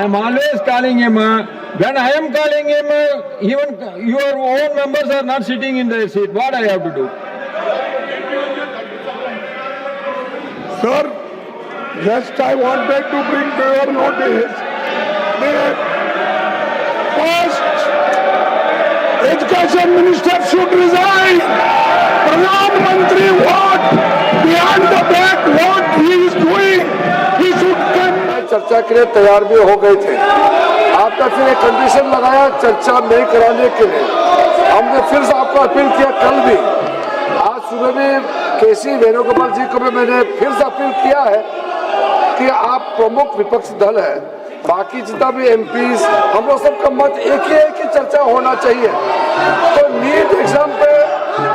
I'm always calling him. When I am calling him, even your own members are not sitting in their seat. What I have to do? Sir, just I wanted to bring to your notice that first Education Minister should resign. Pradhan Mantri what? Behind the back what he is doing? He should come. चर्चा के लिए तैयार भी हो गए थे। आपने फिर एक कंडीशन लगाया चर्चा नहीं कराने के लिए। हमने फिर से आपको अपील किया कल भी, आज सुबह में केसी वेणुगोपाल जी को भी मैंने फिर से अपील किया है कि आप प्रमुख विपक्ष दल है, बाकी जितना भी एमपीज हम लोग सबका मत एक ही है कि चर्चा होना चाहिए। तो नीट एग्जाम पे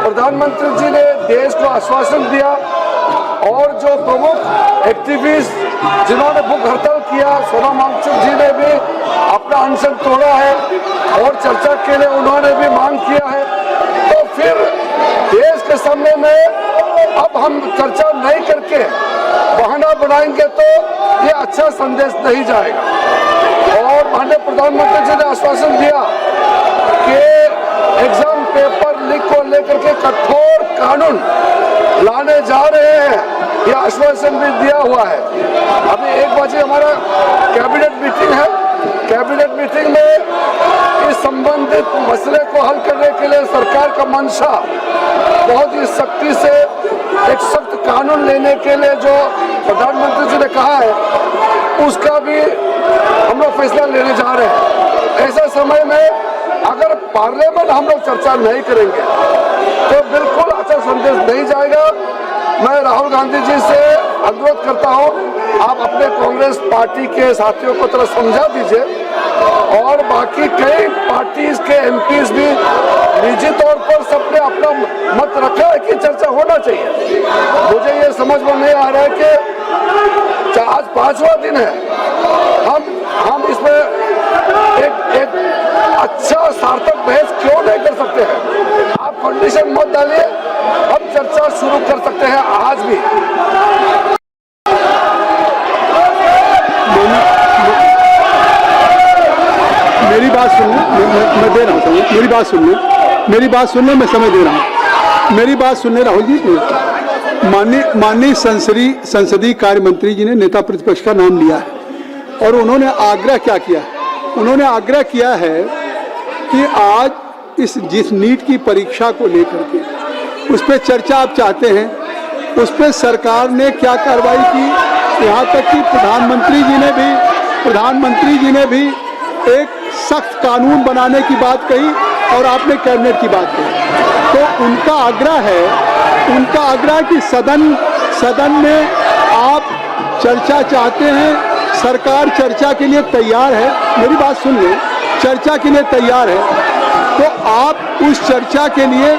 प्रधानमंत्री जी ने देश को आश्वासन दिया और जो प्रमुख एक्टिविस्ट जिन्होंने भूख हड़ताल किया, सोनम वांगचुक जी ने भी अपना अनशन तोड़ा है और चर्चा के लिए उन्होंने भी मांग किया है। तो फिर देश के सामने में अब हम चर्चा नहीं करके बहाना बनाएंगे तो ये अच्छा संदेश नहीं जाएगा। और माननीय प्रधानमंत्री जी ने आश्वासन दिया कि एग्जाम पेपर लीक को लेकर के कठोर कानून लाने जा रहे हैं, यह आश्वासन भी दिया हुआ है। अभी 1 बजे हमारा कैबिनेट मीटिंग है। कैबिनेट मीटिंग में इस संबंधित मसले को हल करने के लिए सरकार का मंशा बहुत ही सख्ती से एक सख्त कानून लेने के लिए जो प्रधानमंत्री जी ने कहा है उसका भी हम लोग फैसला लेने जा रहे हैं। ऐसे समय में अगर पार्लियामेंट हम लोग चर्चा नहीं करेंगे तो बिल्कुल अच्छा संदेश नहीं जाएगा। मैं राहुल गांधी जी से अनुरोध करता हूं, आप अपने कांग्रेस पार्टी के साथियों को थोड़ा समझा दीजिए और बाकी कई पार्टीज के एमपीज भी निजी तौर पर सबने अपना मत रखा है कि चर्चा होना चाहिए। मुझे ये समझ में नहीं आ रहा है कि आज 5वां दिन है, हम इसमें एक अच्छा सार्थक बहस क्यों नहीं कर सकते हैं? आप कंडीशन मत डालिए, हम चर्चा शुरू कर सकते हैं आज भी। मेरी बात सुनिए, मैं दे रहा हूँ, मेरी बात सुनिए, मैं समय दे रहा हूँ। मेरी बात सुनने राहुल जी, माननीय संसदीय कार्य मंत्री जी ने नेता प्रतिपक्ष का नाम लिया है और उन्होंने आग्रह क्या किया? उन्होंने आग्रह किया है कि आज जिस नीट की परीक्षा को लेकर के उस पर चर्चा आप चाहते हैं, उस पर सरकार ने क्या कार्रवाई की, यहाँ तक कि प्रधानमंत्री जी ने भी एक सख्त कानून बनाने की बात कही और आपने कैबिनेट की बात कही। तो उनका आग्रह कि सदन में आप चर्चा चाहते हैं, सरकार चर्चा के लिए तैयार है। मेरी बात सुन ले, चर्चा के लिए तैयार है तो आप उस चर्चा के लिए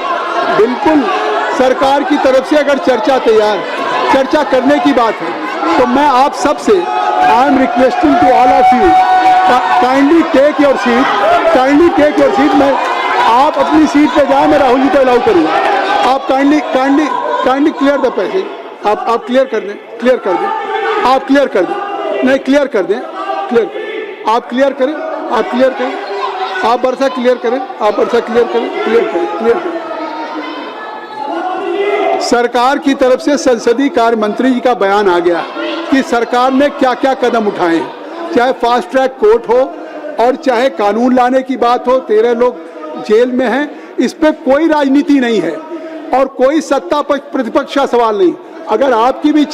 बिल्कुल सरकार की तरफ से अगर चर्चा करने की बात है तो मैं आप सबसे I am requesting to all of you kindly take your seat. मैं आप अपनी सीट पे जाए, मैं राहुल जी को अलाउ करूँगा। आप काइंडली क्लियर द पैसेज, आप क्लियर कर दें, आप क्लियर कर दें, नहीं क्लियर कर दें, आप क्लियर करें, आप वर्षा क्लियर करें, क्लियर करें। सरकार की तरफ से संसदीय कार्य मंत्री जी का बयान आ गया कि सरकार ने क्या क्या कदम उठाए हैं, चाहे फास्ट ट्रैक कोर्ट हो और चाहे कानून लाने की बात हो। 13 लोग जेल में हैं, इस पे कोई राजनीति नहीं है और कोई सत्ता पक्ष प्रतिपक्ष का सवाल नहीं। अगर आपकी भी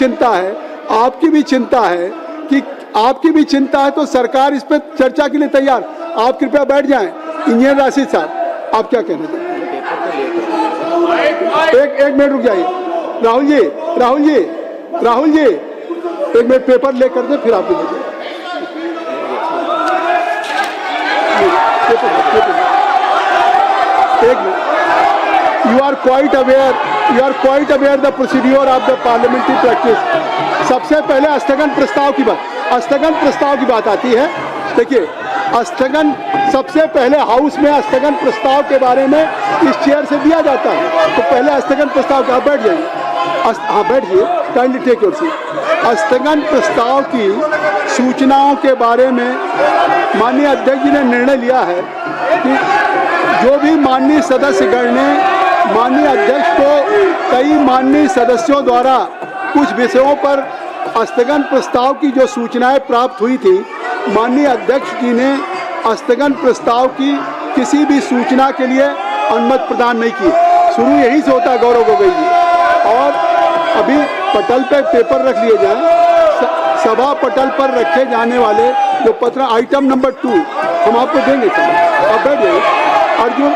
चिंता है तो सरकार इस पर चर्चा के लिए तैयार। आप कृपया बैठ जाएं। इंजीनियर राशिद साहब, आप क्या कहना चाहते हैं? एक मिनट रुक जाइए। राहुल जी 1 मिनट पेपर ले कर दे, फिर आप you are quite aware the procedure of the parliamentary practice. सबसे पहले स्थगन प्रस्ताव की बात आती है। देखिए, सबसे पहले हाउस में स्थगन प्रस्ताव के बारे में इस चेयर से दिया जाता है। तो पहले स्थगन प्रस्ताव का, बैठ जाइए, हाँ बैठिए, काइंडली टेक योर सीट। स्थगन प्रस्ताव की सूचनाओं के बारे में माननीय अध्यक्ष जी ने निर्णय लिया है कि जो भी माननीय सदस्यगण ने माननीय अध्यक्ष को कई माननीय सदस्यों द्वारा कुछ विषयों पर स्थगन प्रस्ताव की जो सूचनाएं प्राप्त हुई थी, माननीय अध्यक्ष जी ने स्थगन प्रस्ताव की किसी भी सूचना के लिए अनुमति प्रदान नहीं की। शुरू यही से होता है गौरव गोगोई जी। और अभी पटल पे पेपर रख लिए जाएं, सभा पटल पर रखे जाने वाले जो पत्र आइटम नंबर 2 हम आपको देंगे सर, आप बैठ जाइए। अर्जुन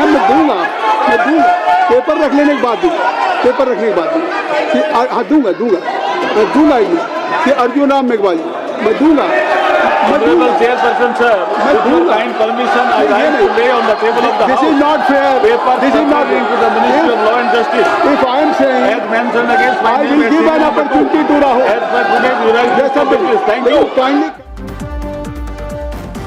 मैं दूंगा पेपर रख लेने के बाद दूंगा, पेपर रखने के बाद दूंगा। हाँ दूंगा कि अर्जुन राम मेघवाल जी मैं दूंगा। Honorable Chairperson, sir, with your kind permission, I like to lay on the table of the This House is not fair. paper This is not pertaining to the Ministry of Law and Justice. If I am saying As mentioned against my I name will as give an Senior opportunity to Rahul. As per today's July Yes, sir. Thank you. Kindly.